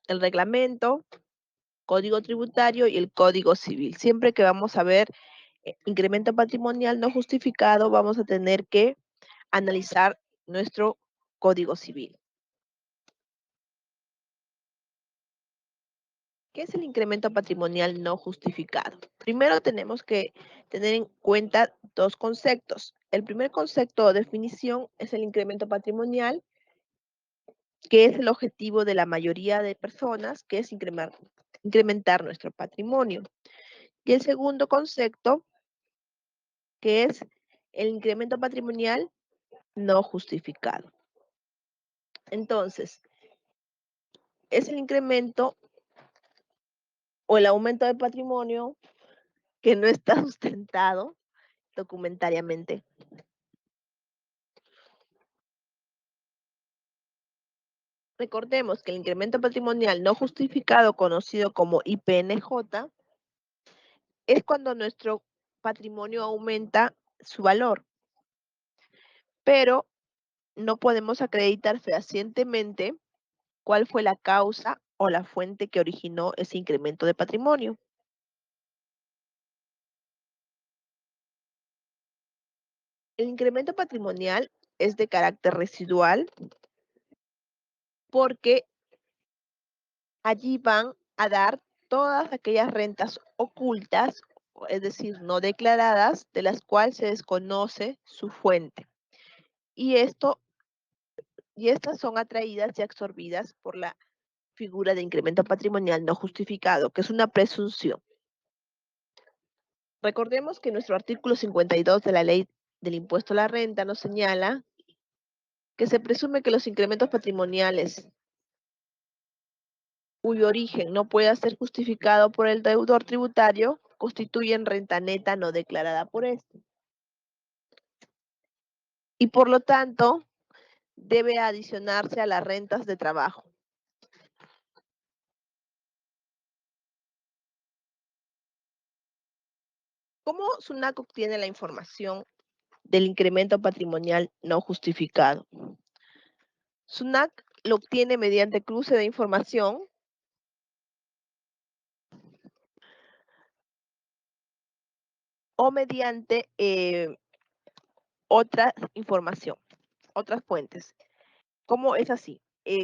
el reglamento, código tributario y el código civil. Siempre que vamos a ver incremento patrimonial no justificado, vamos a tener que analizar nuestro código civil. ¿Qué es el incremento patrimonial no justificado? Primero tenemos que tener en cuenta dos conceptos. El primer concepto o definición es el incremento patrimonial, que es el objetivo de la mayoría de personas, que es incrementar nuestro patrimonio. Y el segundo concepto, que es el incremento patrimonial no justificado. Entonces, es el incremento o el aumento de patrimonio que no está sustentado documentariamente. Recordemos que el incremento patrimonial no justificado, conocido como IPNJ, es cuando nuestro patrimonio aumenta su valor, pero no podemos acreditar fehacientemente cuál fue la causa o la fuente que originó ese incremento de patrimonio. El incremento patrimonial es de carácter residual porque allí van a dar todas aquellas rentas ocultas, es decir, no declaradas, de las cuales se desconoce su fuente. Y estas son atraídas y absorbidas por la figura de incremento patrimonial no justificado, que es una presunción. Recordemos que nuestro artículo 52 de la ley del impuesto a la renta nos señala que se presume que los incrementos patrimoniales cuyo origen no pueda ser justificado por el deudor tributario constituyen renta neta no declarada por éste. Y por lo tanto, debe adicionarse a las rentas de trabajo. ¿Cómo SUNAT obtiene la información del incremento patrimonial no justificado? SUNAT lo obtiene mediante cruce de información o mediante otra información, otras fuentes. ¿Cómo es así?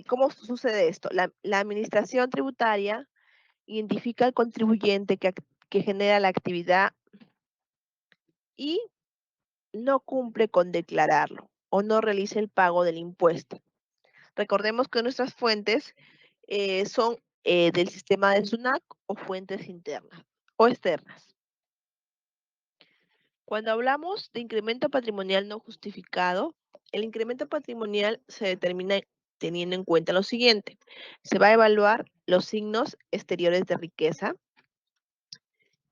¿Cómo sucede esto? La administración tributaria identifica al contribuyente que genera la actividad y no cumple con declararlo o no realiza el pago del impuesto. Recordemos que nuestras fuentes son del sistema de SUNAT o fuentes internas o externas. Cuando hablamos de incremento patrimonial no justificado, el incremento patrimonial se determina teniendo en cuenta lo siguiente. Se va a evaluar los signos exteriores de riqueza,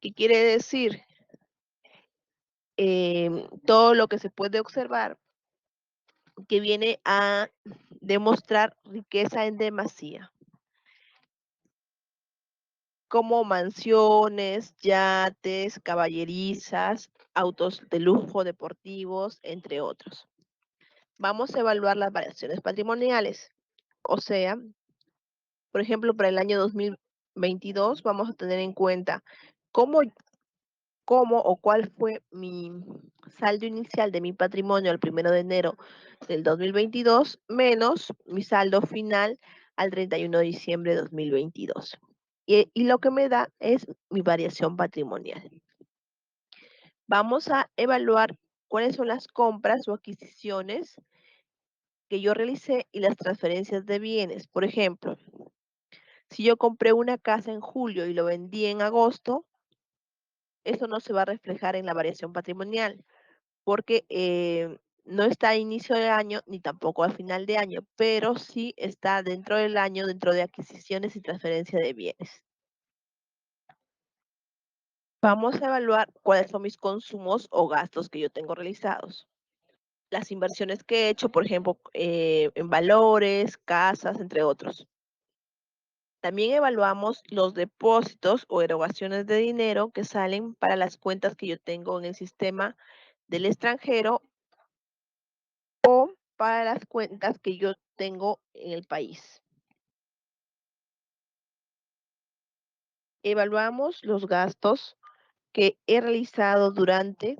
que quiere decir todo lo que se puede observar que viene a demostrar riqueza en demasía, como mansiones, yates, caballerizas, autos de lujo deportivos, entre otros. Vamos a evaluar las variaciones patrimoniales, o sea, por ejemplo, para el año 2022 vamos a tener en cuenta cómo, cómo o cuál fue mi saldo inicial de mi patrimonio al 1 de enero del 2022 menos mi saldo final al 31 de diciembre de 2022. Y lo que me da es mi variación patrimonial. Vamos a evaluar cuáles son las compras o adquisiciones que yo realicé y las transferencias de bienes. Por ejemplo, si yo compré una casa en julio y lo vendí en agosto, eso no se va a reflejar en la variación patrimonial porque no está a inicio de año ni tampoco a final de año, pero sí está dentro del año, dentro de adquisiciones y transferencia de bienes. Vamos a evaluar cuáles son mis consumos o gastos que yo tengo realizados. Las inversiones que he hecho, por ejemplo, en valores, casas, entre otros. También evaluamos los depósitos o erogaciones de dinero que salen para las cuentas que yo tengo en el sistema del extranjero o para las cuentas que yo tengo en el país. Evaluamos los gastos que he realizado durante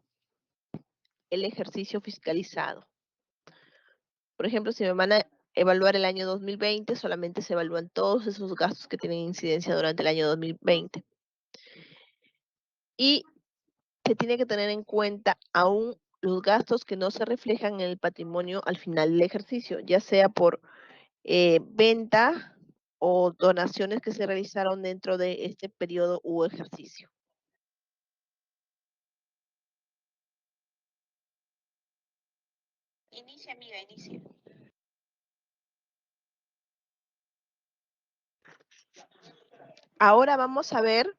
el ejercicio fiscalizado. Por ejemplo, si me van a evaluar el año 2020, solamente se evalúan todos esos gastos que tienen incidencia durante el año 2020. Y se tiene que tener en cuenta aún los gastos que no se reflejan en el patrimonio al final del ejercicio, ya sea por venta o donaciones que se realizaron dentro de este periodo u ejercicio. Inicia, amiga, inicia. Ahora vamos a ver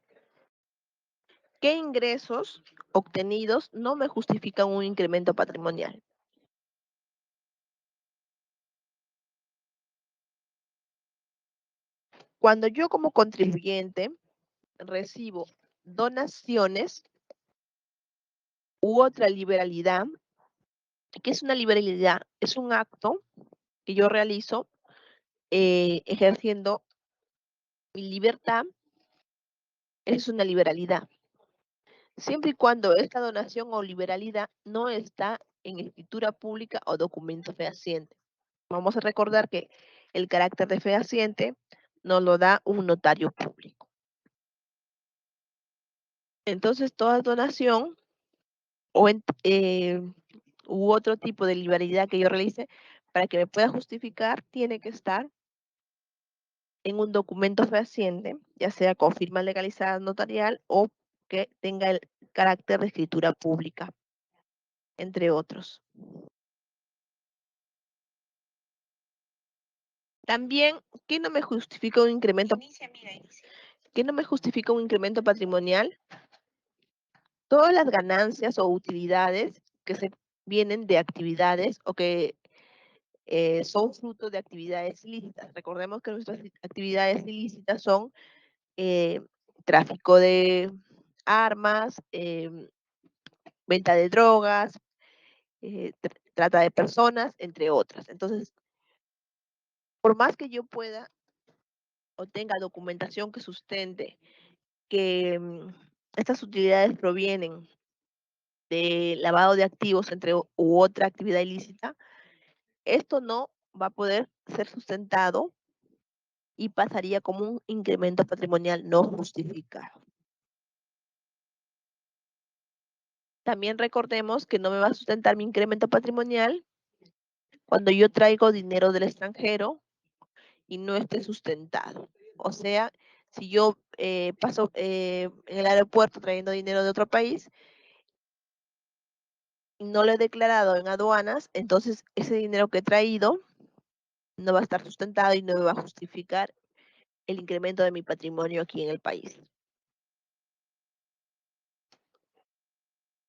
qué ingresos obtenidos no me justifican un incremento patrimonial. Cuando yo como contribuyente recibo donaciones u otra liberalidad, ¿qué es una liberalidad? Es un acto que yo realizo ejerciendo mi libertad, es una liberalidad. Siempre y cuando esta donación o liberalidad no está en escritura pública o documento fehaciente. Vamos a recordar que el carácter de fehaciente nos lo da un notario público. Entonces, toda donación o u otro tipo de liberalidad que yo realice, para que me pueda justificar, tiene que estar en un documento fehaciente, ya sea con firma legalizada notarial o que tenga el carácter de escritura pública, entre otros. También, ¿qué no me justifica un incremento? Inicia, amiga, inicia. ¿Qué no me justifica un incremento patrimonial? Todas las ganancias o utilidades que se vienen de actividades o que son fruto de actividades ilícitas. Recordemos que nuestras actividades ilícitas son eh, tráfico de armas, venta de drogas, trata de personas, entre otras. Entonces, por más que yo pueda o tenga documentación que sustente que estas utilidades provienen de lavado de activos entre u otra actividad ilícita, esto no va a poder ser sustentado y pasaría como un incremento patrimonial no justificado. También recordemos que no me va a sustentar mi incremento patrimonial cuando yo traigo dinero del extranjero y no esté sustentado. O sea, si yo paso en el aeropuerto trayendo dinero de otro país y no lo he declarado en aduanas, entonces ese dinero que he traído no va a estar sustentado y no me va a justificar el incremento de mi patrimonio aquí en el país.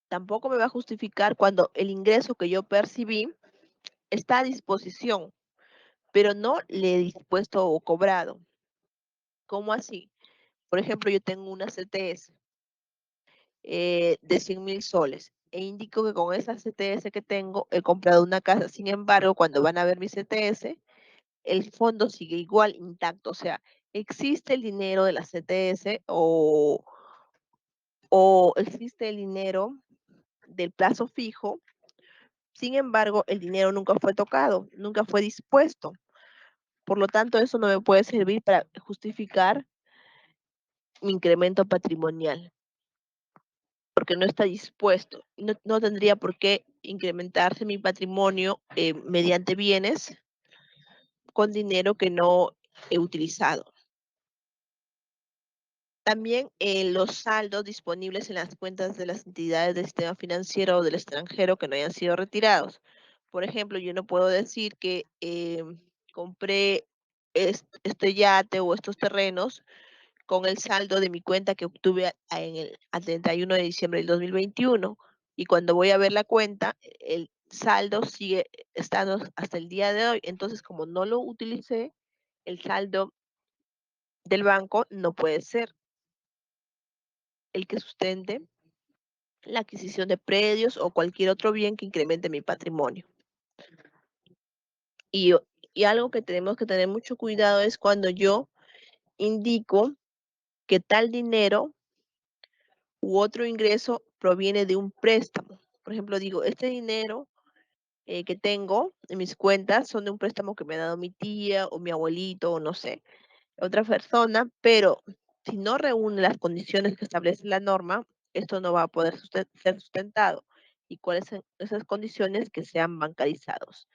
Tampoco me va a justificar cuando el ingreso que yo percibí está a disposición, pero no le he dispuesto o cobrado. ¿Cómo así? Por ejemplo, yo tengo una CTS de 100.000 soles e indico que con esa CTS que tengo he comprado una casa. Sin embargo, cuando van a ver mi CTS, el fondo sigue igual, intacto. O sea, existe el dinero de la CTS o existe el dinero del plazo fijo. Sin embargo, el dinero nunca fue tocado, nunca fue dispuesto. Por lo tanto, eso no me puede servir para justificar mi incremento patrimonial, porque no está dispuesto. No tendría por qué incrementarse mi patrimonio mediante bienes con dinero que no he utilizado. También los saldos disponibles en las cuentas de las entidades del sistema financiero o del extranjero que no hayan sido retirados. Por ejemplo, yo no puedo decir que compré este yate o estos terrenos con el saldo de mi cuenta que obtuve al 31 de diciembre del 2021. Y cuando voy a ver la cuenta, el saldo sigue estando hasta el día de hoy. Entonces, como no lo utilicé, el saldo del banco no puede ser el que sustente la adquisición de predios o cualquier otro bien que incremente mi patrimonio. Y, y algo que tenemos que tener mucho cuidado es cuando yo indico que tal dinero u otro ingreso proviene de un préstamo. Por ejemplo, digo, este dinero que tengo en mis cuentas son de un préstamo que me ha dado mi tía o mi abuelito o no sé, otra persona, pero si no reúne las condiciones que establece la norma, esto no va a poder ser sustentado. ¿Y cuáles son esas condiciones? Que sean bancarizados?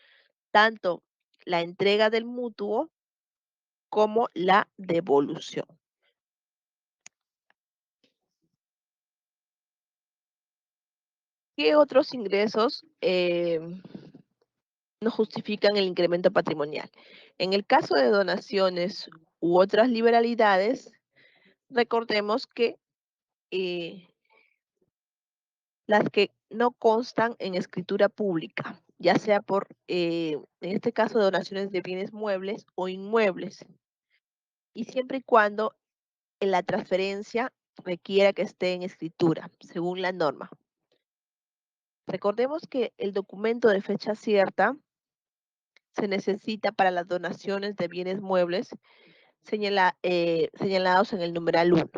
Tanto la entrega del mutuo como la devolución. ¿Qué otros ingresos no justifican el incremento patrimonial? En el caso de donaciones u otras liberalidades, recordemos que eh, las que no constan en escritura pública, ya sea por, en este caso, donaciones de bienes muebles o inmuebles, y siempre y cuando en la transferencia requiera que esté en escritura, según la norma. Recordemos que el documento de fecha cierta se necesita para las donaciones de bienes muebles señalados en el numeral 1,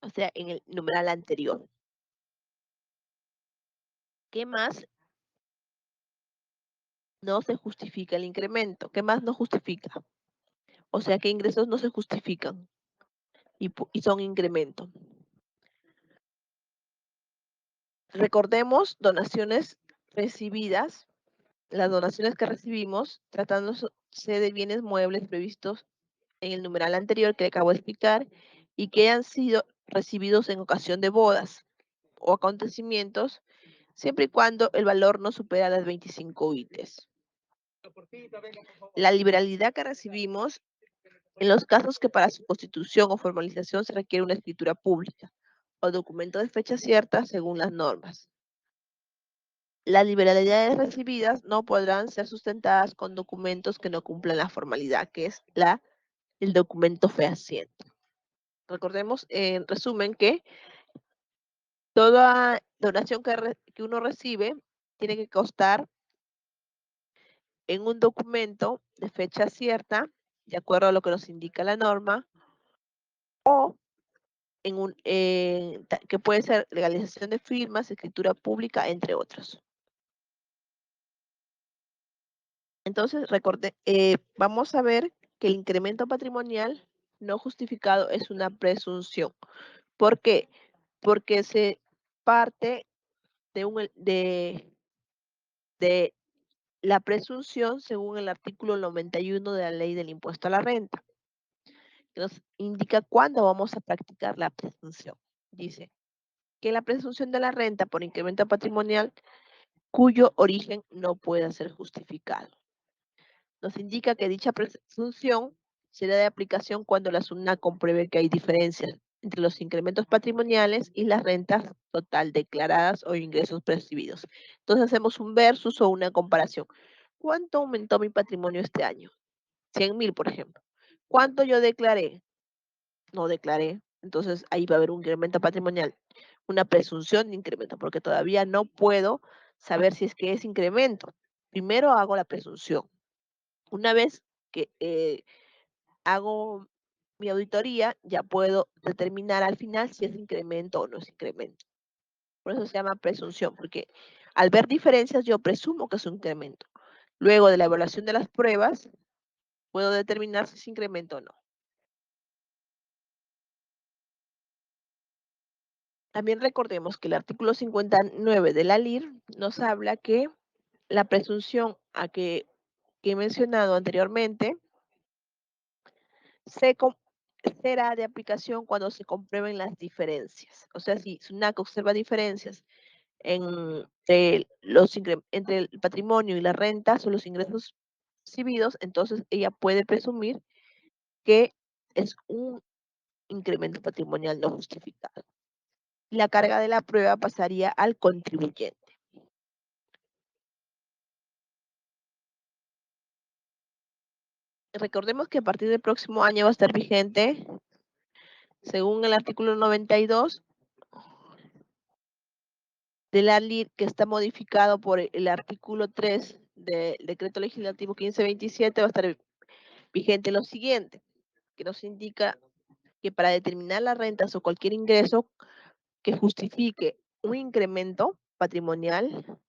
o sea, en el numeral anterior. ¿Qué más no se justifica el incremento? ¿Qué más no justifica? O sea, ¿qué ingresos no se justifican y son incremento? Recordemos donaciones recibidas, las donaciones que recibimos tratándose de bienes muebles previstos en el numeral anterior que le acabo de explicar y que hayan sido recibidos en ocasión de bodas o acontecimientos, siempre y cuando el valor no supera las 25 UITs. La liberalidad que recibimos en los casos que para su constitución o formalización se requiere una escritura pública o documento de fecha cierta según las normas. Las liberalidades recibidas no podrán ser sustentadas con documentos que no cumplan la formalidad, que es el documento fehaciente. Recordemos, en resumen, que toda donación que uno recibe tiene que constar en un documento de fecha cierta, de acuerdo a lo que nos indica la norma, o que puede ser legalización de firmas, escritura pública, entre otros. Entonces, vamos a ver que el incremento patrimonial no justificado es una presunción. ¿Por qué? Porque se parte de la presunción según el artículo 91 de la Ley del Impuesto a la Renta, que nos indica cuándo vamos a practicar la presunción. Dice que la presunción de la renta por incremento patrimonial cuyo origen no pueda ser justificado. Nos indica que dicha presunción será de aplicación cuando la SUNAT compruebe que hay diferencias entre los incrementos patrimoniales y las rentas total declaradas o ingresos percibidos. Entonces hacemos un versus o una comparación. ¿Cuánto aumentó mi patrimonio este año? 100.000, por ejemplo. ¿Cuánto yo declaré? No declaré. Entonces ahí va a haber un incremento patrimonial, una presunción de incremento, porque todavía no puedo saber si es que es incremento. Primero hago la presunción. Una vez que hago mi auditoría, ya puedo determinar al final si es incremento o no es incremento. Por eso se llama presunción, porque al ver diferencias yo presumo que es un incremento. Luego de la evaluación de las pruebas, puedo determinar si es incremento o no. También recordemos que el artículo 59 de la LIR nos habla que la presunción que he mencionado anteriormente se com- será de aplicación cuando se comprueben las diferencias. O sea, si SUNAC observa diferencias entre el patrimonio y las rentas o los ingresos recibidos, entonces ella puede presumir que es un incremento patrimonial no justificado. La carga de la prueba pasaría al contribuyente. Recordemos que a partir del próximo año va a estar vigente, según el artículo 92 de la LIR, que está modificado por el artículo 3 del Decreto Legislativo 1527, va a estar vigente lo siguiente, que nos indica que para determinar las rentas o cualquier ingreso que justifique un incremento patrimonial,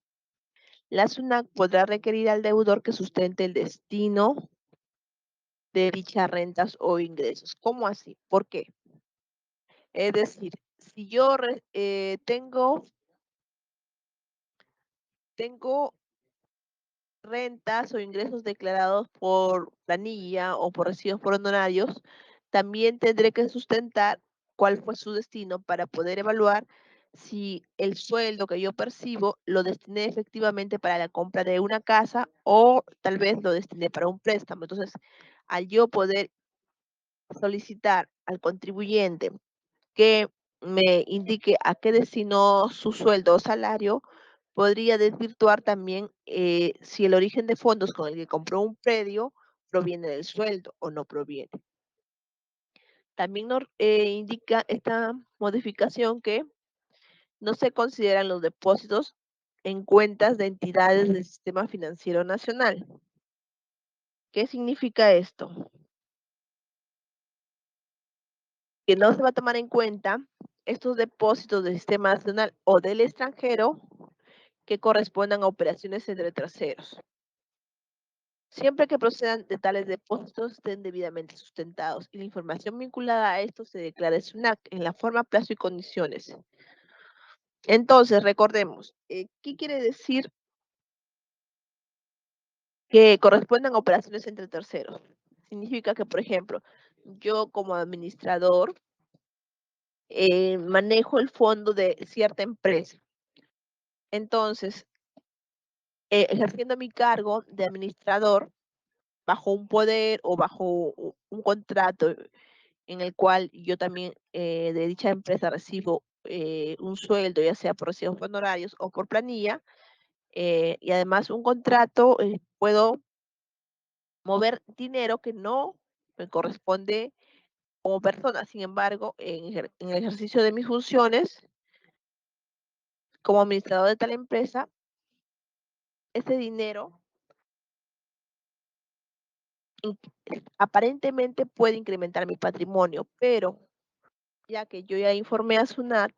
la SUNAT podrá requerir al deudor que sustente el destino de dichas rentas o ingresos. ¿Cómo así? ¿Por qué? Es decir, si yo tengo rentas o ingresos declarados por planilla o por recibos por honorarios, también tendré que sustentar cuál fue su destino para poder evaluar si el sueldo que yo percibo lo destiné efectivamente para la compra de una casa o tal vez lo destiné para un préstamo. Entonces, al yo poder solicitar al contribuyente que me indique a qué destinó su sueldo o salario, podría desvirtuar también si el origen de fondos con el que compró un predio proviene del sueldo o no proviene. También nos indica esta modificación que no se consideran los depósitos en cuentas de entidades del sistema financiero nacional. ¿Qué significa esto? Que no se va a tomar en cuenta estos depósitos del sistema nacional o del extranjero que correspondan a operaciones entre terceros. Siempre que procedan de tales depósitos estén debidamente sustentados y la información vinculada a esto se declara SUNAC en la forma, plazo y condiciones. Entonces, recordemos, ¿qué quiere decir que correspondan a operaciones entre terceros? Significa que, por ejemplo, yo como administrador manejo el fondo de cierta empresa. Entonces, ejerciendo mi cargo de administrador, bajo un poder o bajo un contrato en el cual yo también de dicha empresa recibo un sueldo, ya sea por recibos honorarios o por planilla, y además un contrato, puedo mover dinero que no me corresponde como persona. Sin embargo, en el ejercicio de mis funciones como administrador de tal empresa, ese dinero in- aparentemente puede incrementar mi patrimonio, pero ya que yo ya informé a SUNAT,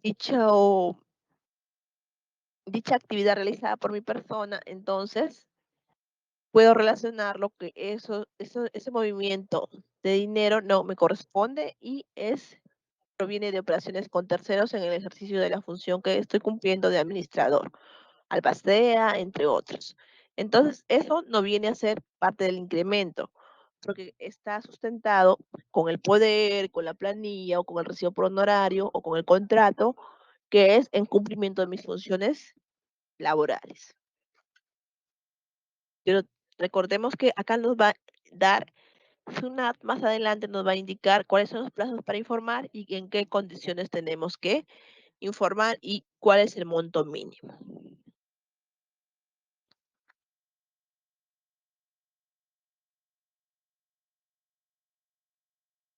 dicho, dicha actividad realizada por mi persona, entonces puedo relacionarlo que ese movimiento de dinero no me corresponde y proviene de operaciones con terceros en el ejercicio de la función que estoy cumpliendo de administrador, albacea, entre otros. Entonces, eso no viene a ser parte del incremento, porque está sustentado con el poder, con la planilla o con el recibo por honorario o con el contrato, que es en cumplimiento de mis funciones laborales. Pero recordemos que acá nos va a dar SUNAT, más adelante nos va a indicar cuáles son los plazos para informar y en qué condiciones tenemos que informar y cuál es el monto mínimo.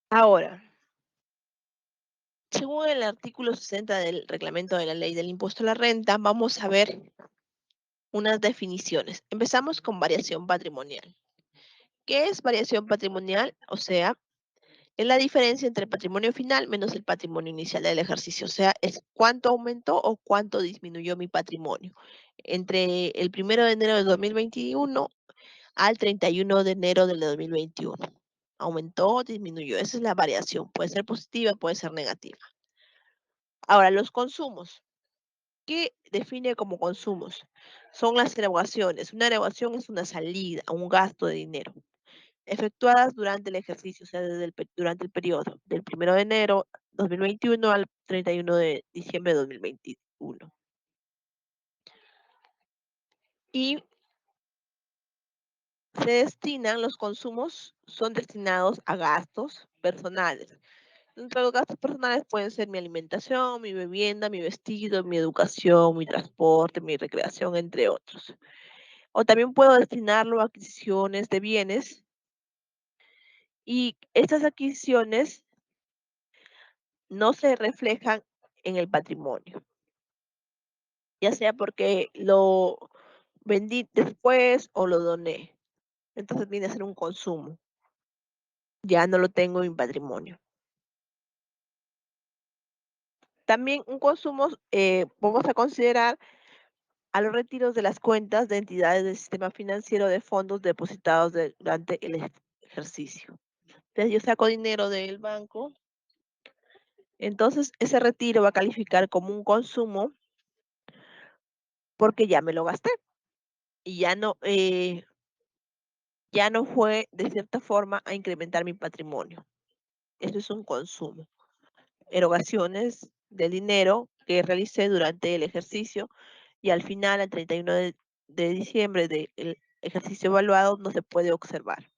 Ahora, según el artículo 60 del reglamento de la ley del impuesto a la renta, vamos a ver unas definiciones. Empezamos con variación patrimonial. ¿Qué es variación patrimonial? O sea, es la diferencia entre el patrimonio final menos el patrimonio inicial del ejercicio. O sea, es cuánto aumentó o cuánto disminuyó mi patrimonio entre el 1 de enero de 2021 al 31 de enero del 2021. Aumentó o disminuyó. Esa es la variación. Puede ser positiva, puede ser negativa. Ahora, los consumos. ¿Qué define como consumos? Son las erogaciones. Una erogación es una salida, un gasto de dinero, efectuadas durante el ejercicio, o sea, durante el periodo del 1 de enero 2021 al 31 de diciembre de 2021. Y se destinan, los consumos son destinados a gastos personales. Entre los gastos personales pueden ser mi alimentación, mi vivienda, mi vestido, mi educación, mi transporte, mi recreación, entre otros. O también puedo destinarlo a adquisiciones de bienes y estas adquisiciones no se reflejan en el patrimonio, ya sea porque lo vendí después o lo doné. Entonces viene a ser un consumo. ya no lo tengo en mi patrimonio. También un consumo, vamos a considerar a los retiros de las cuentas de entidades del sistema financiero de fondos depositados durante el ejercicio. Entonces yo saco dinero del banco, entonces ese retiro va a calificar como un consumo porque ya me lo gasté y ya no fue de cierta forma a incrementar mi patrimonio. Eso es un consumo. Erogaciones del dinero que realicé durante el ejercicio y al final, al 31 de diciembre del ejercicio evaluado, no se puede observar.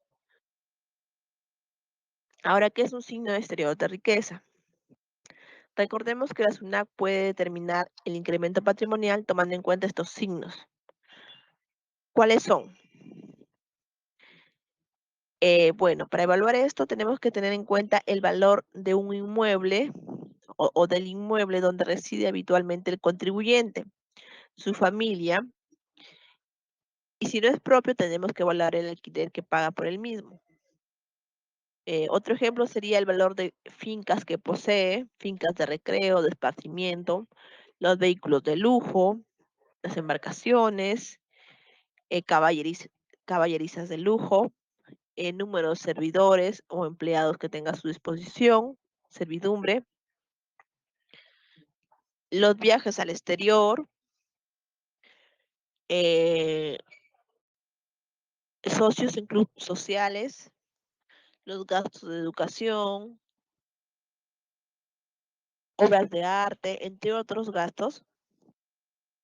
Ahora, ¿qué es un signo exterior de riqueza? Recordemos que la SUNAT puede determinar el incremento patrimonial tomando en cuenta estos signos. ¿Cuáles son? Bueno, para evaluar esto tenemos que tener en cuenta el valor de un inmueble o del inmueble donde reside habitualmente el contribuyente, su familia, y si no es propio, tenemos que evaluar el alquiler que paga por el mismo. Otro ejemplo sería el valor de fincas que posee, fincas de recreo, de esparcimiento, los vehículos de lujo, las embarcaciones, caballerizas de lujo, número de servidores o empleados que tenga a su disposición, servidumbre, los viajes al exterior, eh, socios en clubes sociales, los gastos de educación, obras de arte, entre otros gastos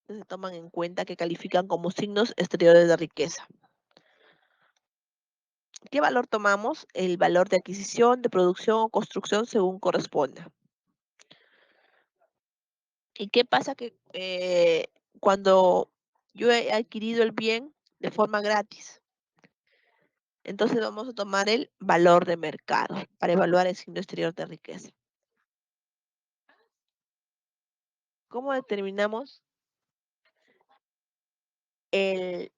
que se toman en cuenta que califican como signos exteriores de riqueza. ¿Qué valor tomamos? El valor de adquisición, de producción o construcción según corresponda. ¿Y qué pasa que cuando yo he adquirido el bien de forma gratis? Entonces vamos a tomar el valor de mercado para evaluar el signo exterior de riqueza. ¿Cómo determinamos el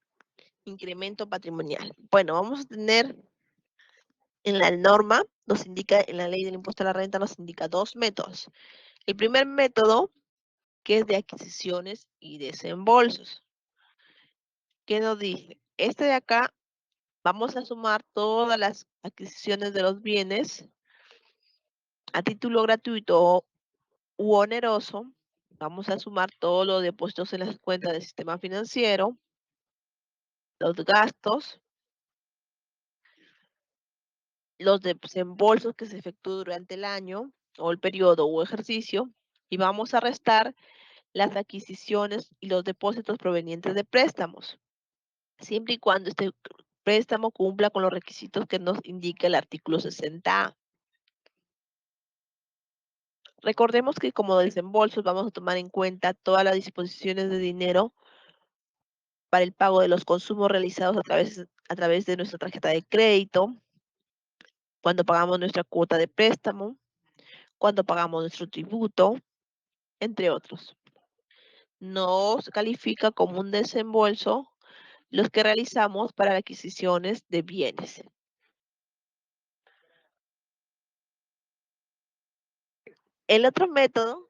incremento patrimonial? Bueno, vamos a tener en la norma, nos indica, en la ley del impuesto a la renta, nos indica dos métodos. El primer método, que es de adquisiciones y desembolsos. ¿Qué nos dice? Este de acá, vamos a sumar todas las adquisiciones de los bienes a título gratuito u oneroso. Vamos a sumar todos los depósitos en las cuentas del sistema financiero, los gastos, los desembolsos que se efectúan durante el año o el periodo o ejercicio, y vamos a restar las adquisiciones y los depósitos provenientes de préstamos, siempre y cuando este préstamo cumpla con los requisitos que nos indica el artículo 60A. Recordemos que como desembolsos vamos a tomar en cuenta todas las disposiciones de dinero para el pago de los consumos realizados a través de nuestra tarjeta de crédito, cuando pagamos nuestra cuota de préstamo, cuando pagamos nuestro tributo, entre otros. No se califica como un desembolso los que realizamos para adquisiciones de bienes. El otro método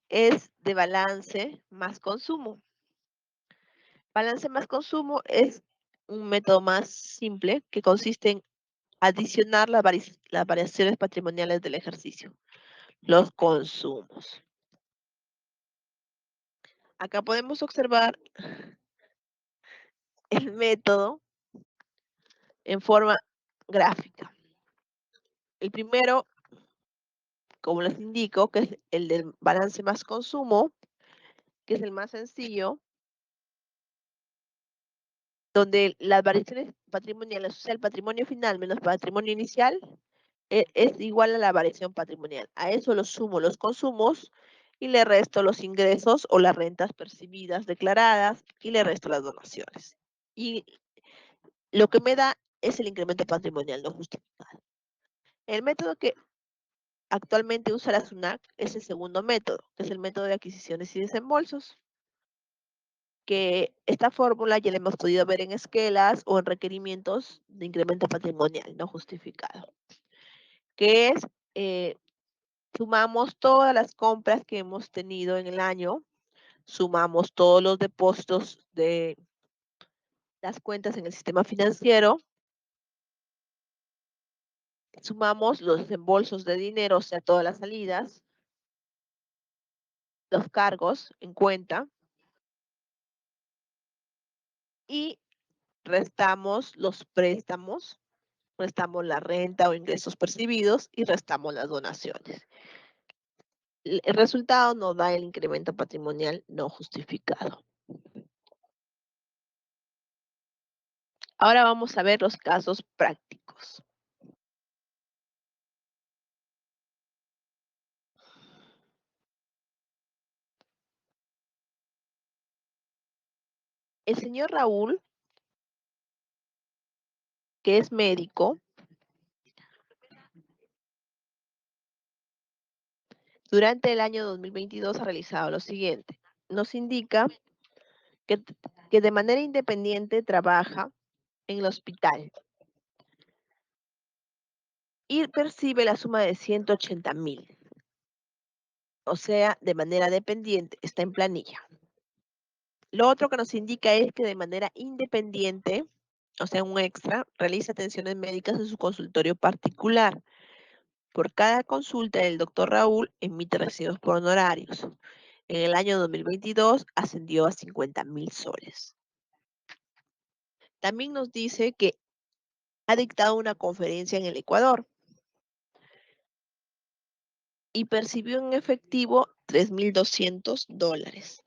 es de balance más consumo. Balance más consumo es un método más simple que consiste en adicionar las variaciones patrimoniales del ejercicio, los consumos. Acá podemos observar el método en forma gráfica. El primero, como les indico, que es el del balance más consumo, que es el más sencillo, donde las variaciones patrimoniales, o sea, el patrimonio final menos patrimonio inicial, es igual a la variación patrimonial. A eso lo sumo los consumos y le resto los ingresos o las rentas percibidas declaradas y le resto las donaciones. Y lo que me da es el incremento patrimonial no justificado. El método que actualmente usa la SUNAT es el segundo método, que es el método de adquisiciones y desembolsos. que esta fórmula ya la hemos podido ver en esquelas o en requerimientos de incremento patrimonial no justificado, que es, eh, sumamos todas las compras que hemos tenido en el año, sumamos todos los depósitos de las cuentas en el sistema financiero, sumamos los desembolsos de dinero, o sea, todas las salidas, los cargos en cuenta y restamos los préstamos, restamos la renta o ingresos percibidos y restamos las donaciones. El resultado nos da el incremento patrimonial no justificado. Ahora vamos a ver los casos prácticos. El señor Raúl, que es médico, durante el año 2022 ha realizado lo siguiente. Nos indica que, que de manera independiente trabaja en el hospital y percibe la suma de 180.000, o sea, de manera dependiente, está en planilla. Lo otro que nos indica es que de manera independiente, o sea, un extra, realiza atenciones médicas en su consultorio particular. Por cada consulta, el doctor Raúl emite recibos por honorarios. En el año 2022 ascendió a 50.000 soles. También nos dice que ha dictado una conferencia en el Ecuador y percibió en efectivo $3.200.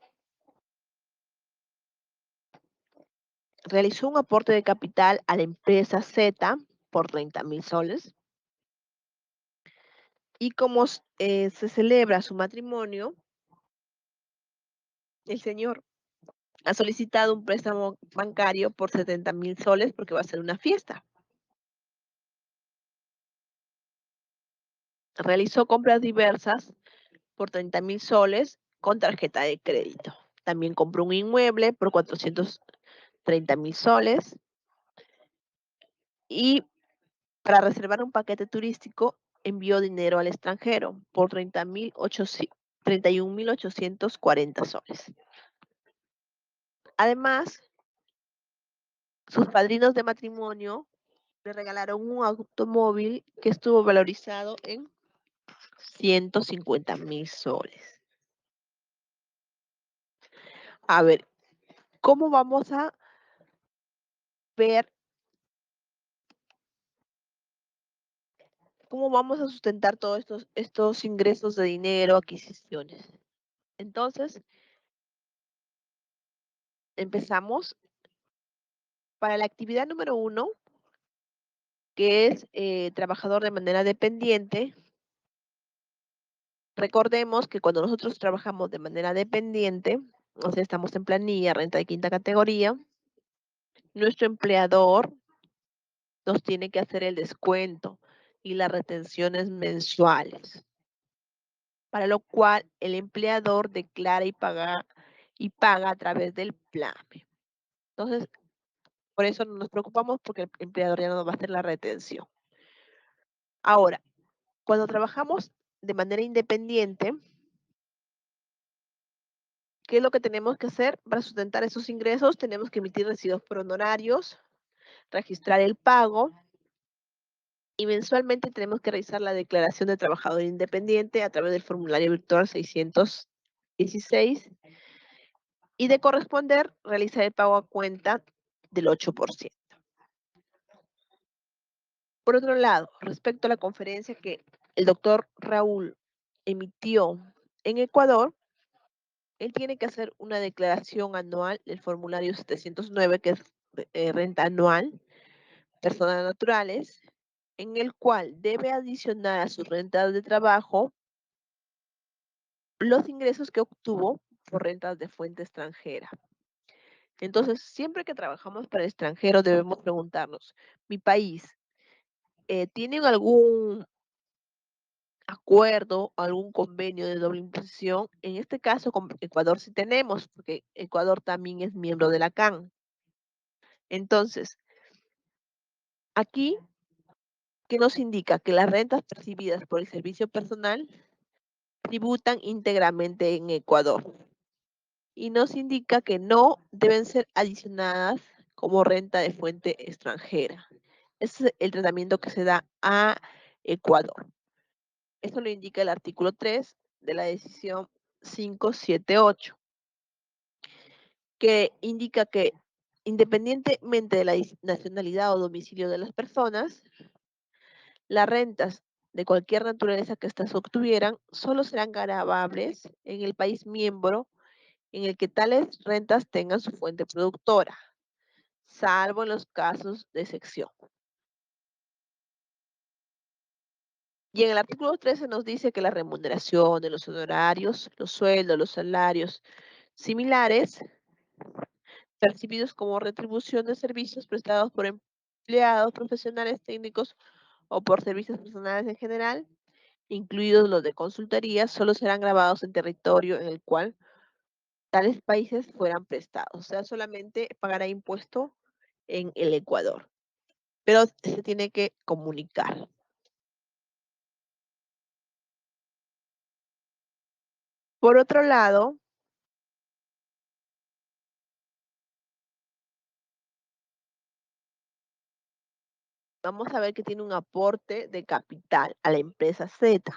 Realizó un aporte de capital a la empresa Z por 30.000 soles. Y como se celebra su matrimonio, el señor ha solicitado un préstamo bancario por 70.000 soles porque va a ser una fiesta. Realizó compras diversas por 30.000 soles con tarjeta de crédito. También compró un inmueble por 430.000 soles y para reservar un paquete turístico envió dinero al extranjero por 31.840 soles. Además, sus padrinos de matrimonio le regalaron un automóvil que estuvo valorizado en 150.000 soles. A ver, ¿cómo vamos a ver, cómo vamos a sustentar todos estos ingresos de dinero, adquisiciones? Entonces, empezamos para la actividad número 1, que es trabajador de manera dependiente. Recordemos que cuando nosotros trabajamos de manera dependiente, o sea, estamos en planilla, renta de quinta categoría, nuestro empleador nos tiene que hacer el descuento y las retenciones mensuales, para lo cual el empleador declara y paga a través del PLAME. Entonces, por eso no nos preocupamos porque el empleador ya no nos va a hacer la retención. Ahora, cuando trabajamos de manera independiente, ¿qué es lo que tenemos que hacer para sustentar esos ingresos? Tenemos que emitir recibos por honorarios, registrar el pago y mensualmente tenemos que realizar la declaración de trabajador independiente a través del formulario virtual 616 y de corresponder realizar el pago a cuenta del 8%. Por otro lado, respecto a la conferencia que el doctor Raúl emitió en Ecuador, él tiene que hacer una declaración anual del formulario 709, que es renta anual, personas naturales, en el cual debe adicionar a sus rentas de trabajo los ingresos que obtuvo por rentas de fuente extranjera. Entonces, siempre que trabajamos para el extranjero debemos preguntarnos, ¿mi país tiene algún acuerdo, algún convenio de doble imposición. En este caso, con Ecuador sí tenemos, porque Ecuador también es miembro de la CAN. Entonces, aquí, ¿qué nos indica? Que las rentas percibidas por el servicio personal tributan íntegramente en Ecuador. Y nos indica que no deben ser adicionadas como renta de fuente extranjera. Ese es el tratamiento que se da a Ecuador. Esto lo indica el artículo 3 de la decisión 578, que indica que independientemente de la nacionalidad o domicilio de las personas, las rentas de cualquier naturaleza que éstas obtuvieran solo serán gravables en el país miembro en el que tales rentas tengan su fuente productora, salvo en los casos de excepción. Y en el artículo 13 nos dice que la remuneración de los honorarios, los sueldos, los salarios similares percibidos como retribución de servicios prestados por empleados profesionales técnicos o por servicios personales en general, incluidos los de consultoría, solo serán grabados en territorio en el cual tales países fueran prestados. O sea, solamente pagará impuesto en el Ecuador, pero se tiene que comunicar. Por otro lado, vamos a ver que tiene un aporte de capital a la empresa Z.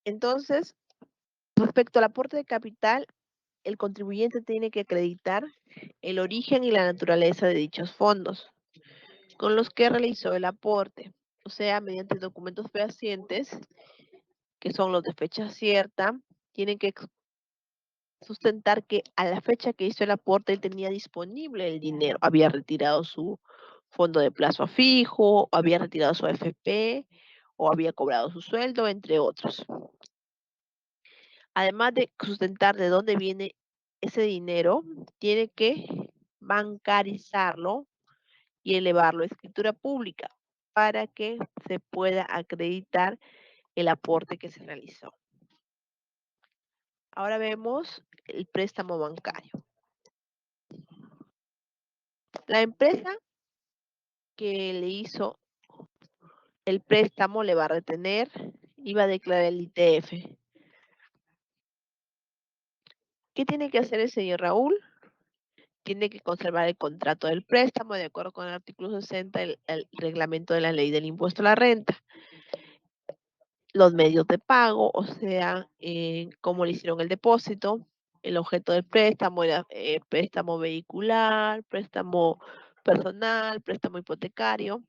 Entonces, respecto al aporte de capital, el contribuyente tiene que acreditar el origen y la naturaleza de dichos fondos con los que realizó el aporte, o sea, mediante documentos fehacientes, que son los de fecha cierta, tienen que sustentar que a la fecha que hizo el aporte él tenía disponible el dinero, había retirado su fondo de plazo fijo, había retirado su AFP o había cobrado su sueldo, entre otros. Además de sustentar de dónde viene ese dinero, tiene que bancarizarlo y elevarlo a escritura pública para que se pueda acreditar el aporte que se realizó. Ahora vemos el préstamo bancario. La empresa que le hizo el préstamo le va a retener y va a declarar el ITF. ¿Qué tiene que hacer el señor Raúl? Tiene que conservar el contrato del préstamo de acuerdo con el artículo 60 del reglamento de la ley del impuesto a la renta. Los medios de pago, o sea, cómo le hicieron el depósito, el objeto del préstamo, era préstamo vehicular, préstamo personal, préstamo hipotecario,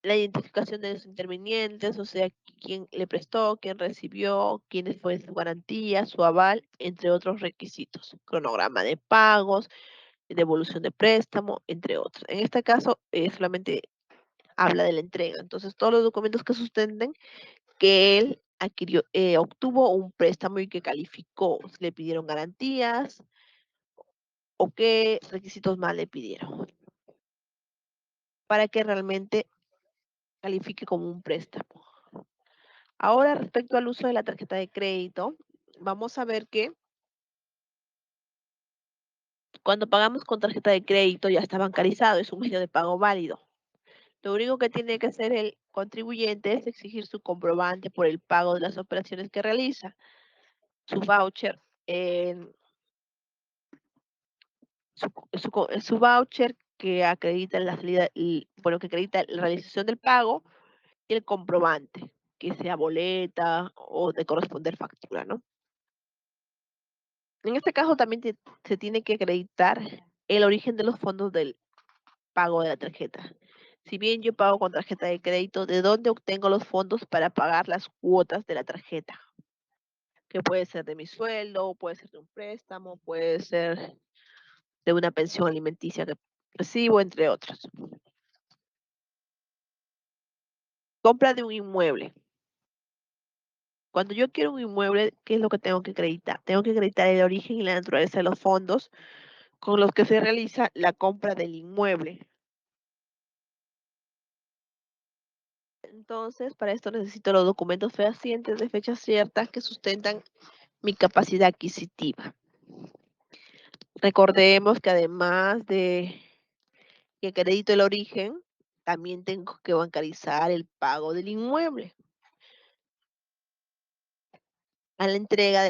la identificación de los intervinientes, o sea, quién le prestó, quién recibió, quiénes fue su garantía, su aval, entre otros requisitos, cronograma de pagos, devolución de préstamo, entre otros. En este caso, solamente habla de la entrega. Entonces, todos los documentos que sustenten que él adquirió, obtuvo un préstamo y que calificó, si le pidieron garantías o qué requisitos más le pidieron para que realmente califique como un préstamo. Ahora, respecto al uso de la tarjeta de crédito, vamos a ver que cuando pagamos con tarjeta de crédito ya está bancarizado, es un medio de pago válido. Lo único que tiene que hacer el contribuyente es exigir su comprobante por el pago de las operaciones que realiza, su voucher, su voucher que acredita la salida, bueno, que acredita la realización del pago y el comprobante, que sea boleta o de corresponder factura, ¿no? En este caso también se tiene que acreditar el origen de los fondos del pago de la tarjeta. Si bien yo pago con tarjeta de crédito, ¿de dónde obtengo los fondos para pagar las cuotas de la tarjeta? Que puede ser de mi sueldo, puede ser de un préstamo, puede ser de una pensión alimenticia que recibo, entre otros. Compra de un inmueble. Cuando yo quiero un inmueble, ¿qué es lo que tengo que acreditar? Tengo que acreditar el origen y la naturaleza de los fondos con los que se realiza la compra del inmueble. Entonces, para esto necesito los documentos fehacientes de fechas ciertas que sustentan mi capacidad adquisitiva. Recordemos que además de que acredito el origen, también tengo que bancarizar el pago del inmueble a la entrega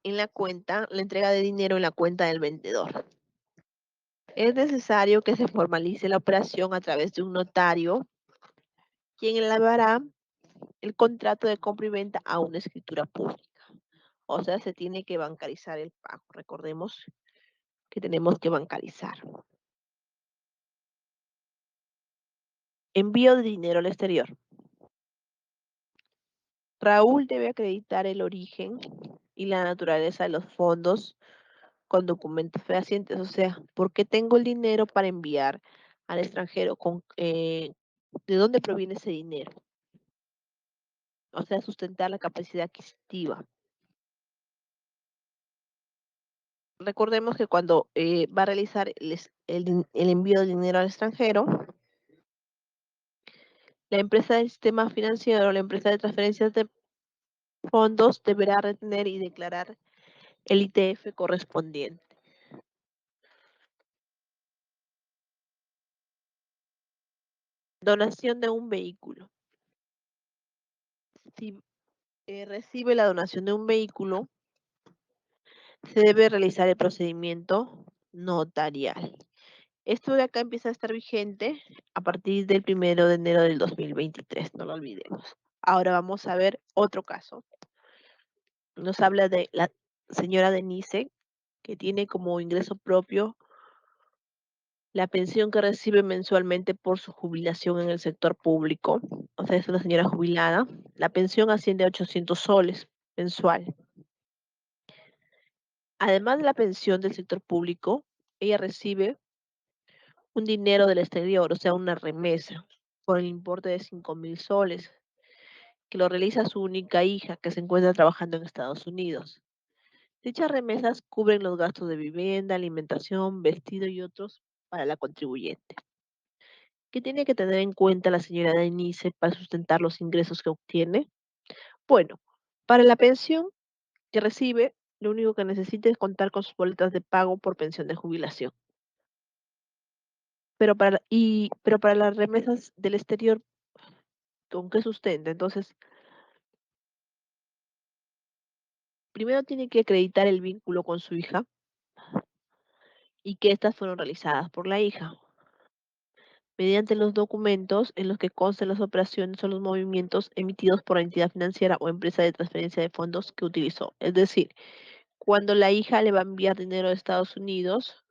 en la cuenta, la entrega de dinero en la cuenta del vendedor. Es necesario que se formalice la operación a través de un notario, quien elaborará el contrato de compra y venta a una escritura pública. O sea, se tiene que bancarizar el pago. Recordemos que tenemos que bancarizar. Envío de dinero al exterior. Raúl debe acreditar el origen y la naturaleza de los fondos con documentos fehacientes. O sea, ¿por qué tengo el dinero para enviar al extranjero? ¿De dónde proviene ese dinero? O sea, sustentar la capacidad adquisitiva. Recordemos que cuando va a realizar el envío de dinero al extranjero, la empresa del sistema financiero o la empresa de transferencias de fondos deberá retener y declarar el ITF correspondiente. Donación de un vehículo. Si recibe la donación de un vehículo, se debe realizar el procedimiento notarial. Esto de acá empieza a estar vigente a partir del 1 de enero del 2023, no lo olvidemos. Ahora vamos a ver otro caso. Nos habla de la señora Denise, que tiene como ingreso propio la pensión que recibe mensualmente por su jubilación en el sector público. O sea, es una señora jubilada. La pensión asciende a 800 soles mensual. Además de la pensión del sector público, ella recibe un dinero del exterior, o sea, una remesa, por el importe de 5.000 soles, que lo realiza su única hija, que se encuentra trabajando en Estados Unidos. Dichas remesas cubren los gastos de vivienda, alimentación, vestido y otros para la contribuyente. ¿Qué tiene que tener en cuenta la señora Denise para sustentar los ingresos que obtiene? Bueno, para la pensión que recibe, lo único que necesita es contar con sus boletas de pago por pensión de jubilación. Pero para las remesas del exterior, ¿con qué sustenta? Entonces, primero tiene que acreditar el vínculo con su hija y que éstas fueron realizadas por la hija, mediante los documentos en los que constan las operaciones o los movimientos emitidos por la entidad financiera o empresa de transferencia de fondos que utilizó. Es decir, cuando la hija le va a enviar dinero de Estados Unidos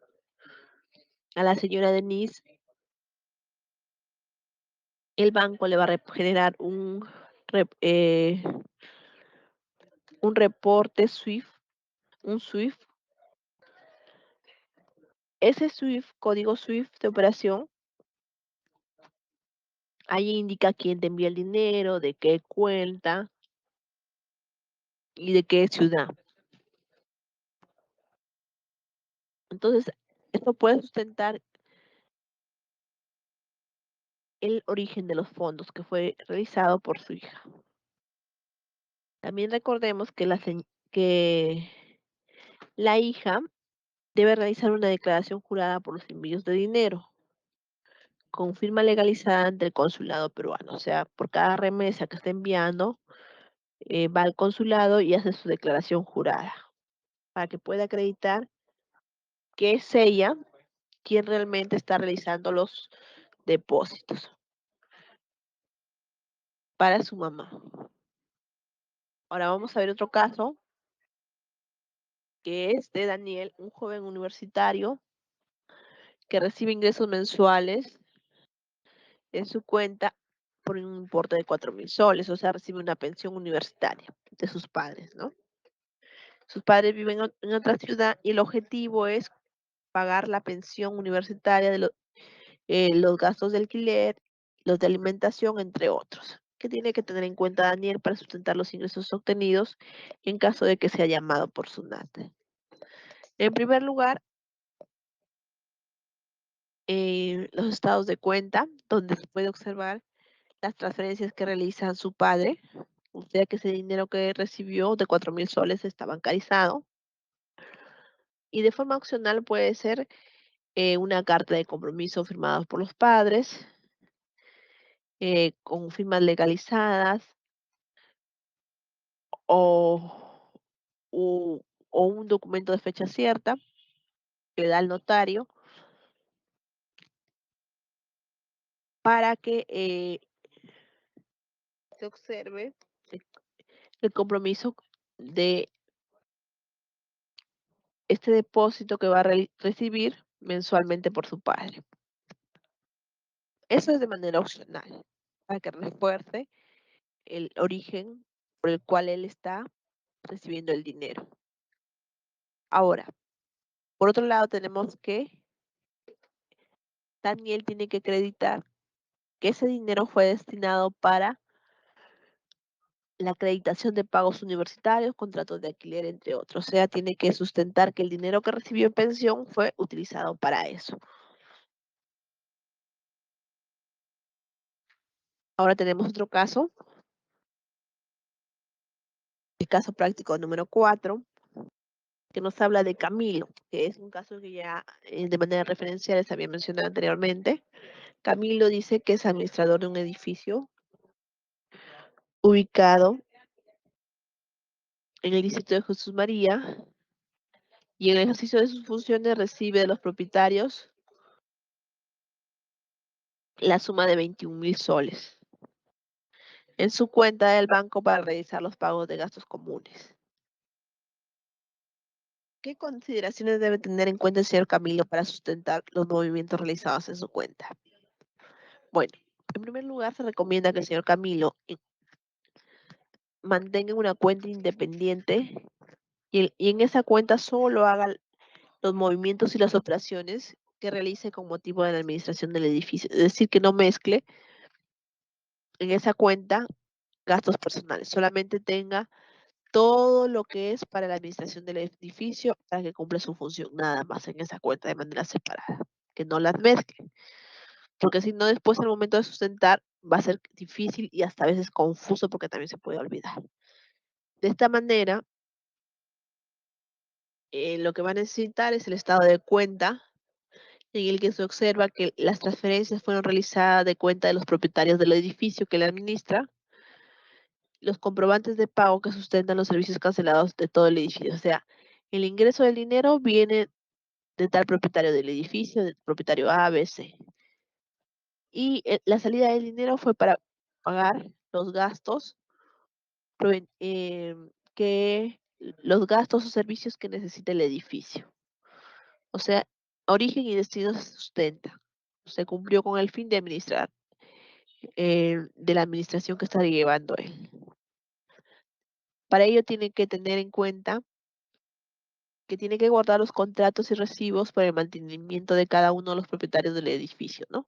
a la señora Denise, el banco le va a generar un reporte SWIFT, un SWIFT. Ese SWIFT, código SWIFT de operación, ahí indica quién te envía el dinero, de qué cuenta y de qué ciudad. Entonces, esto puede sustentar el origen de los fondos que fue realizado por su hija. También recordemos que que la hija debe realizar una declaración jurada por los envíos de dinero con firma legalizada ante el consulado peruano. O sea, por cada remesa que está enviando, va al consulado y hace su declaración jurada para que pueda acreditar que es ella quien realmente está realizando los depósitos para su mamá. Ahora vamos a ver otro caso que es de Daniel, un joven universitario que recibe ingresos mensuales en su cuenta por un importe de 4.000 soles, o sea, recibe una pensión universitaria de sus padres, ¿no? Sus padres viven en otra ciudad y el objetivo es pagar la pensión universitaria de los gastos de alquiler, los de alimentación, entre otros. ¿Qué tiene que tener en cuenta Daniel para sustentar los ingresos obtenidos en caso de que sea llamado por SUNAT? En primer lugar, los estados de cuenta, donde se puede observar las transferencias que realiza su padre, o sea que ese dinero que recibió de 4.000 soles está bancarizado. Y de forma opcional puede ser una carta de compromiso firmada por los padres, con firmas legalizadas o, u- o un documento de fecha cierta que le da el notario para que se observe el el compromiso de este depósito que va a recibir mensualmente por su padre. Eso es de manera opcional, para que refuerce el origen por el cual él está recibiendo el dinero. Ahora, por otro lado, tenemos que Daniel tiene que acreditar que ese dinero fue destinado para la acreditación de pagos universitarios, contratos de alquiler, entre otros. O sea, tiene que sustentar que el dinero que recibió en pensión fue utilizado para eso. Ahora tenemos otro caso, el caso práctico número 4, que nos habla de Camilo, que es un caso que ya de manera referencial les había mencionado anteriormente. Camilo dice que es administrador de un edificio ubicado en el distrito de Jesús María y en el ejercicio de sus funciones recibe de los propietarios la suma de 21.000 soles en su cuenta del banco para realizar los pagos de gastos comunes. ¿Qué consideraciones debe tener en cuenta el señor Camilo para sustentar los movimientos realizados en su cuenta? Bueno, en primer lugar se recomienda que el señor Camilo mantenga una cuenta independiente y en esa cuenta solo haga los movimientos y las operaciones que realice con motivo de la administración del edificio. Es decir, que no mezcle en esa cuenta gastos personales, solamente tenga todo lo que es para la administración del edificio para que cumpla su función, nada más en esa cuenta de manera separada, que no las mezcle, porque si no después al momento de sustentar va a ser difícil y hasta a veces confuso porque también se puede olvidar. De esta manera, lo que va a necesitar es el estado de cuenta en el que se observa que las transferencias fueron realizadas de cuenta de los propietarios del edificio que le administra, los comprobantes de pago que sustentan los servicios cancelados de todo el edificio. O sea, el ingreso del dinero viene de tal propietario del edificio, del propietario A, B, C. Y la salida del dinero fue para pagar los gastos, que los gastos o servicios que necesita el edificio. O sea, origen y destino se sustenta. Se cumplió con el fin de administrar, de la administración que está llevando él. Para ello tiene que tener en cuenta que tiene que guardar los contratos y recibos para el mantenimiento de cada uno de los propietarios del edificio, ¿no?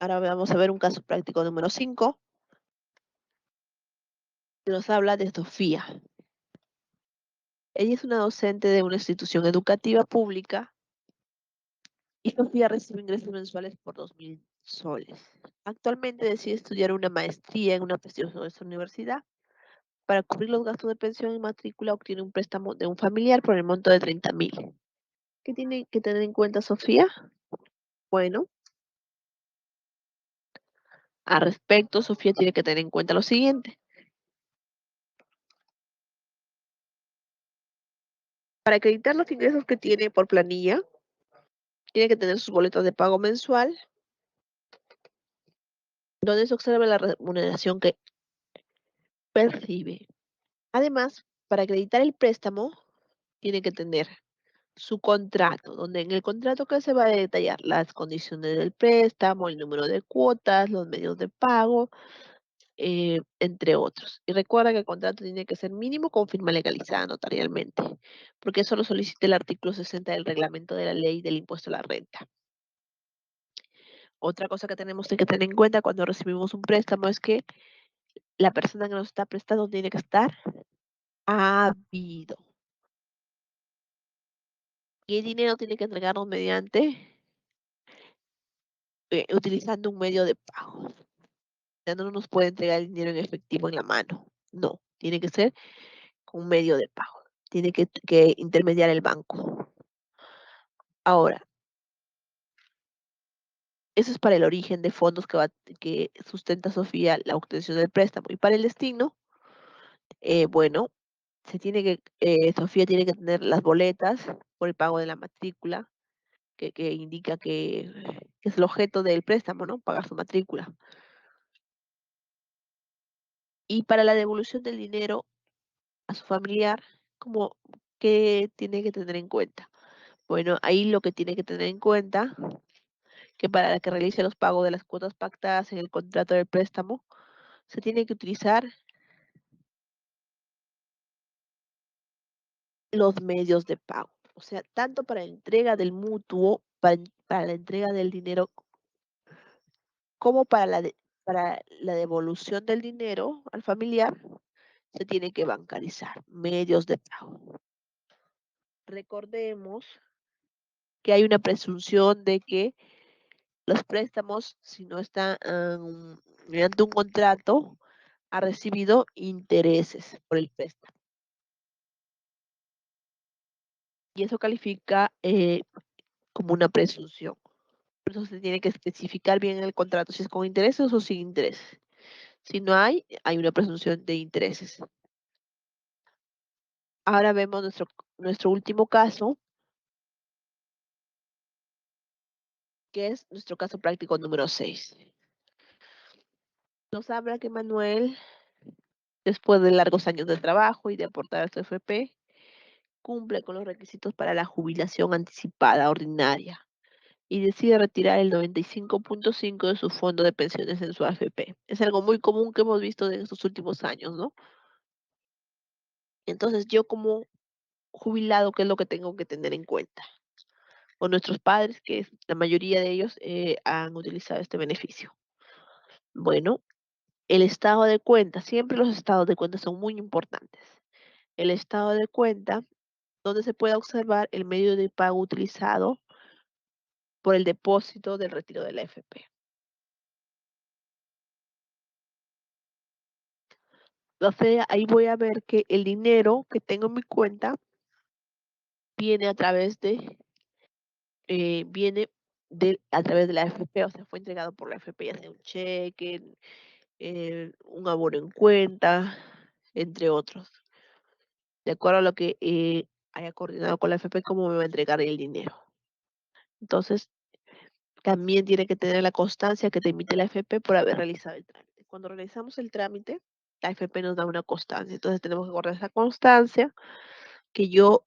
Ahora vamos a ver un caso práctico número 5, que nos habla de Sofía. Ella es una docente de una institución educativa pública y Sofía recibe ingresos mensuales por 2.000 soles. Actualmente decide estudiar una maestría en una prestigiosa universidad. Para cubrir los gastos de pensión y matrícula obtiene un préstamo de un familiar por el monto de 30.000. ¿Qué tiene que tener en cuenta Sofía? Bueno, al respecto, Sofía tiene que tener en cuenta lo siguiente. Para acreditar los ingresos que tiene por planilla, tiene que tener sus boletos de pago mensual, donde se observa la remuneración que percibe. Además, para acreditar el préstamo, tiene que tener su contrato, donde en el contrato que se va a detallar las condiciones del préstamo, el número de cuotas, los medios de pago, entre otros. Y recuerda que el contrato tiene que ser mínimo con firma legalizada notarialmente, porque eso lo solicita el artículo 60 del reglamento de la ley del impuesto a la renta. Otra cosa que tenemos que tener en cuenta cuando recibimos un préstamo es que la persona que nos está prestando tiene que estar habido. Y el dinero tiene que entregarnos mediante, utilizando un medio de pago. O sea, no nos puede entregar el dinero en efectivo en la mano. No, tiene que ser con un medio de pago. Tiene que intermediar el banco. Ahora, eso es para el origen de fondos que sustenta Sofía la obtención del préstamo. Y para el destino, bueno, Sofía tiene que tener las boletas por el pago de la matrícula, que indica que es el objeto del préstamo, ¿no? Pagar su matrícula. Y para la devolución del dinero a su familiar, como que tiene que tener en cuenta. Bueno, ahí lo que tiene que tener en cuenta, que para que realice los pagos de las cuotas pactadas en el contrato del préstamo, se tiene que utilizar los medios de pago. O sea, tanto para la entrega del mutuo, para la entrega del dinero, como para la devolución del dinero al familiar, se tiene que bancarizar, medios de pago. Recordemos que hay una presunción de que los préstamos, si no están mediante un contrato, ha recibido intereses por el préstamo. Y eso califica como una presunción. Por eso se tiene que especificar bien en el contrato si es con intereses o sin intereses. Si no hay una presunción de intereses. Ahora vemos nuestro último caso, que es nuestro caso práctico número 6. Nos habla que Manuel, después de largos años de trabajo y de aportar a su FP, cumple con los requisitos para la jubilación anticipada ordinaria y decide retirar el 95.5 de su fondo de pensiones en su AFP. Es algo muy común que hemos visto en estos últimos años, ¿no? Entonces, yo como jubilado, ¿qué es lo que tengo que tener en cuenta? O nuestros padres, que la mayoría de ellos han utilizado este beneficio. Bueno, el estado de cuenta, siempre los estados de cuenta son muy importantes. El estado de cuenta, donde se puede observar el medio de pago utilizado por el depósito del retiro de la AFP. O sea, ahí voy a ver que el dinero que tengo en mi cuenta viene viene a través de la AFP, o sea, fue entregado por la AFP, ya sea un cheque, un abono en cuenta, entre otros. De acuerdo a lo que haya coordinado con la AFP, cómo me va a entregar el dinero. Entonces, también tiene que tener la constancia que te emite la AFP por haber realizado el trámite. Cuando realizamos el trámite, la AFP nos da una constancia. Entonces, tenemos que guardar esa constancia que yo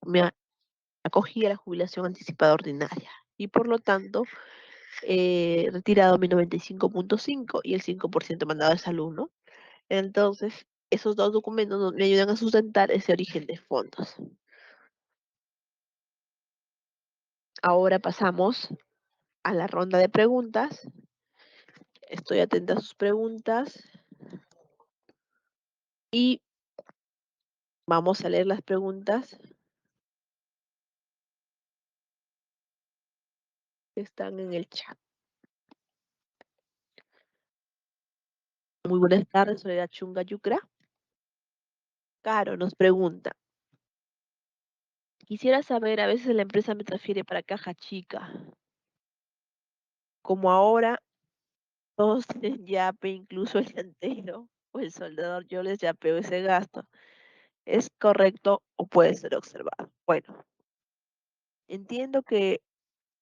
acogí a la jubilación anticipada ordinaria y por lo tanto retirado mi 95.5 y el 5% mandado de salud, ¿no? Entonces, esos dos documentos me ayudan a sustentar ese origen de fondos. Ahora pasamos a la ronda de preguntas. Estoy atenta a sus preguntas y vamos a leer las preguntas que están en el chat. Muy buenas tardes, soy la Chunga Yucra. Caro nos pregunta, quisiera saber, a veces la empresa me transfiere para caja chica, como ahora todos tienen yape, incluso el llantero o el soldador, yo les yapeo ese gasto. ¿Es correcto o puede ser observado? Bueno, entiendo que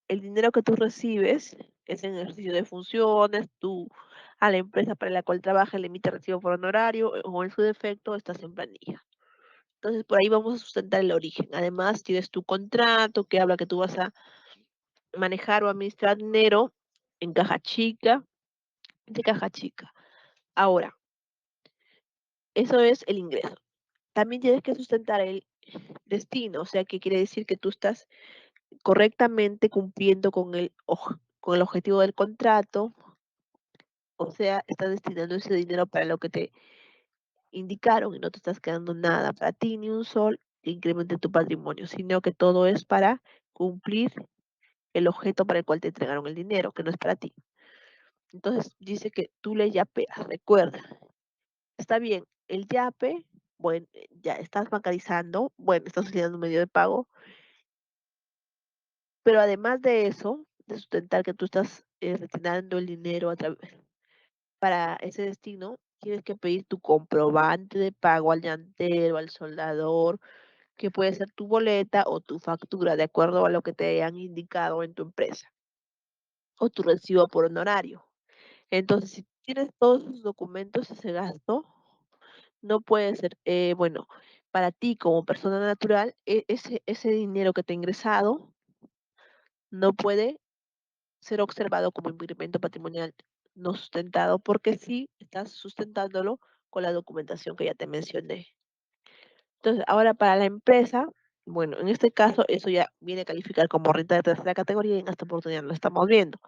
el dinero que tú recibes es en ejercicio de funciones, tú a la empresa para la cual trabajas le emite recibo por honorario o en su defecto estás en planilla. Entonces por ahí vamos a sustentar el origen. Además tienes tu contrato que habla que tú vas a manejar o administrar dinero en caja chica, de caja chica. Ahora, eso es el ingreso. También tienes que sustentar el destino, o sea, que quiere decir que tú estás correctamente cumpliendo con el objetivo del contrato, o sea, estás destinando ese dinero para lo que te indicaron y no te estás quedando nada para ti ni un sol que incremente tu patrimonio, sino que todo es para cumplir el objeto para el cual te entregaron el dinero, que no es para ti. Entonces dice que tú le yapeas, recuerda, está bien, el yape, bueno, ya estás bancarizando, bueno, estás utilizando un medio de pago, pero además de eso, de sustentar que tú estás retirando el dinero a para ese destino, tienes que pedir tu comprobante de pago al llantero, al soldador, que puede ser tu boleta o tu factura, de acuerdo a lo que te hayan indicado en tu empresa, o tu recibo por honorario. Entonces, si tienes todos esos documentos, ese gasto no puede ser, bueno, para ti como persona natural, ese dinero que te ha ingresado no puede ser observado como incremento patrimonial no sustentado, porque sí estás sustentándolo con la documentación que ya te mencioné. Entonces, ahora para la empresa, bueno, en este caso eso ya viene a calificar como renta de tercera categoría y en esta oportunidad no lo estamos viendo.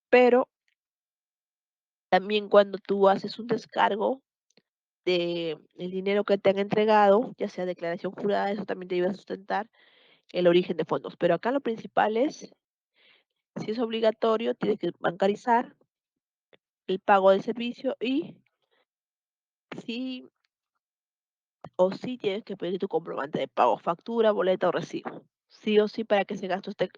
Pero también cuando tú haces un descargo de el dinero que te han entregado, ya sea declaración jurada, eso también te ayuda a sustentar el origen de fondos. Pero acá lo principal es, si es obligatorio, tienes que bancarizar el pago del servicio y sí o sí tienes que pedir tu comprobante de pago, factura, boleta o recibo. Sí o sí para que ese gasto esté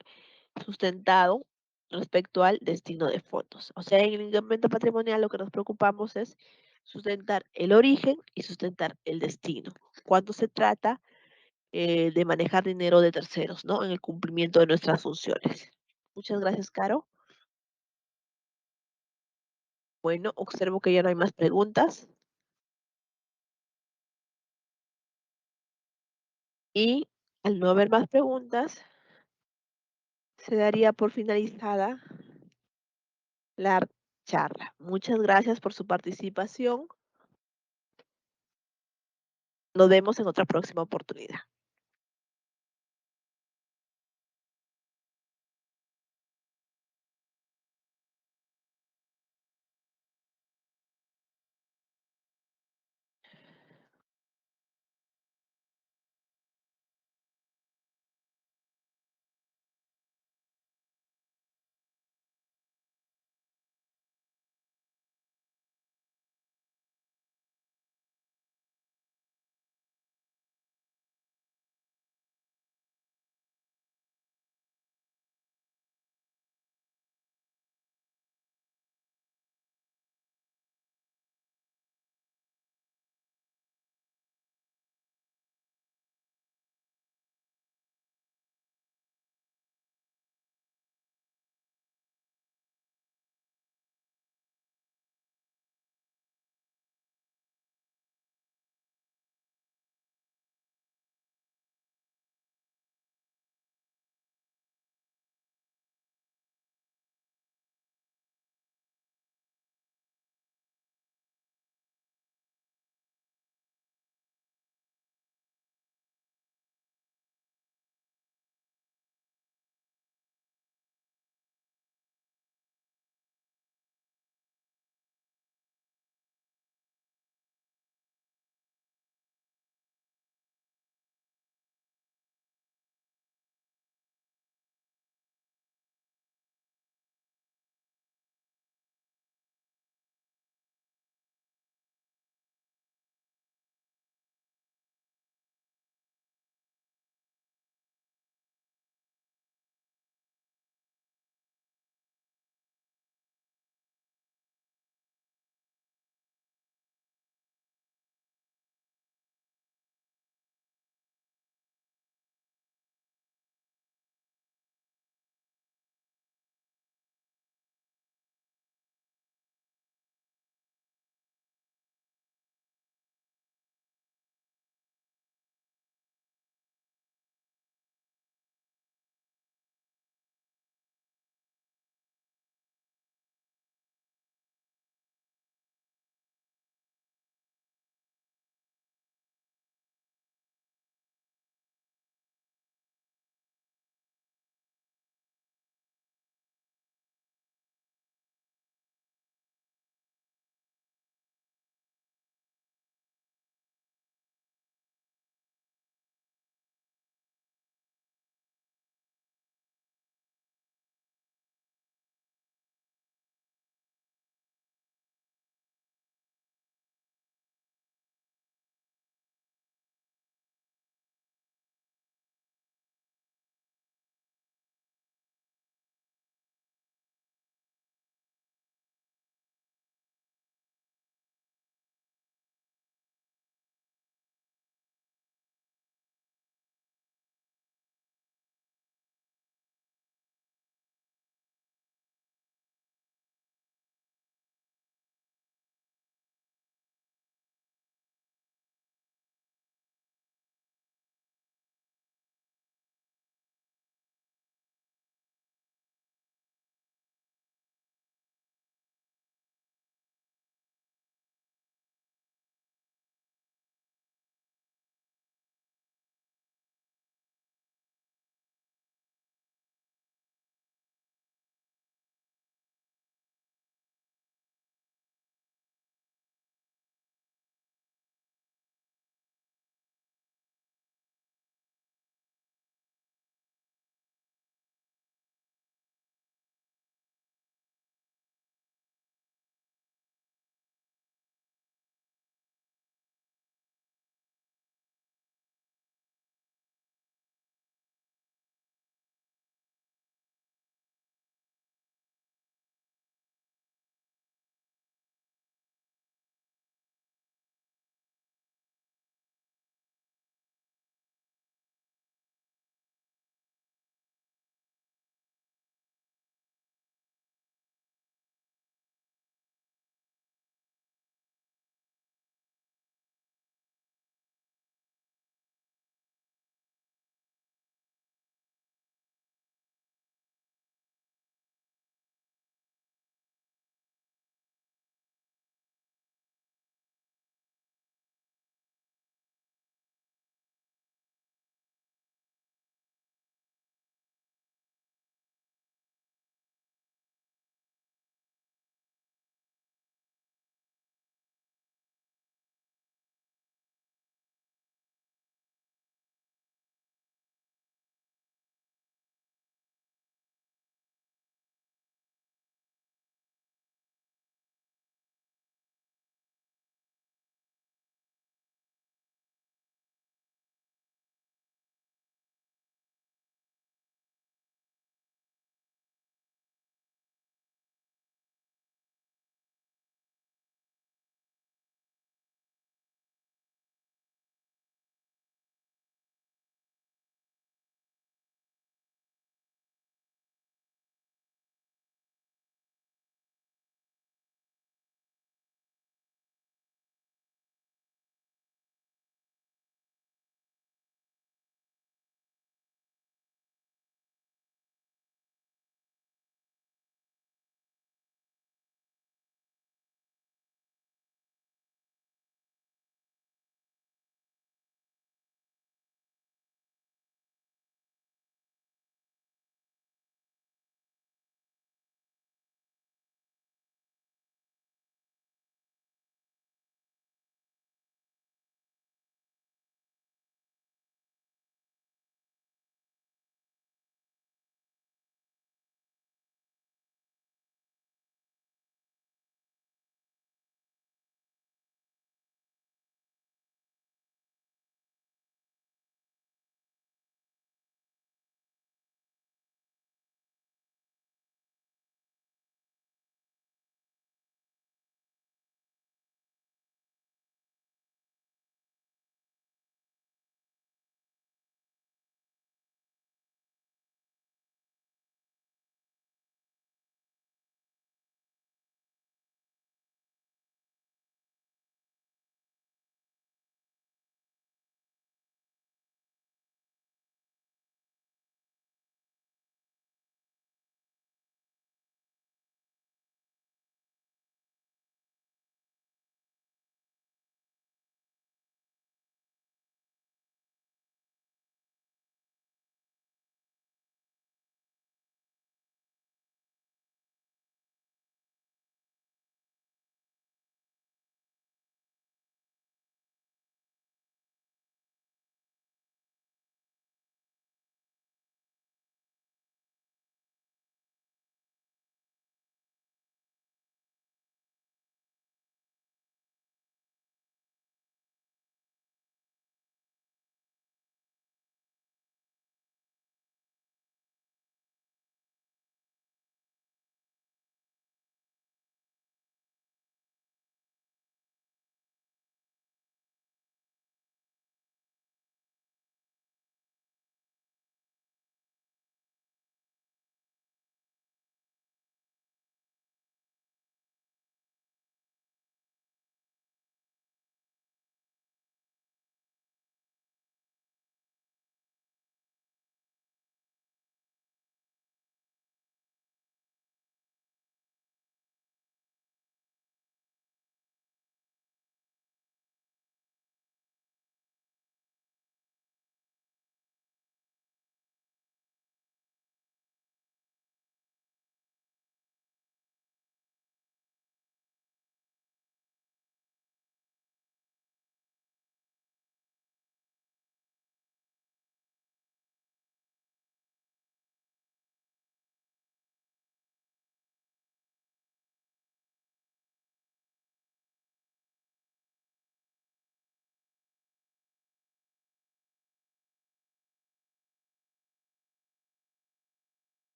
sustentado respecto al destino de fondos. O sea, en el incremento patrimonial lo que nos preocupamos es sustentar el origen y sustentar el destino. Cuando se trata de manejar dinero de terceros, ¿no? En el cumplimiento de nuestras funciones. Muchas gracias, Caro. Bueno, observo que ya no hay más preguntas y al no haber más preguntas, se daría por finalizada la charla. Muchas gracias por su participación. Nos vemos en otra próxima oportunidad.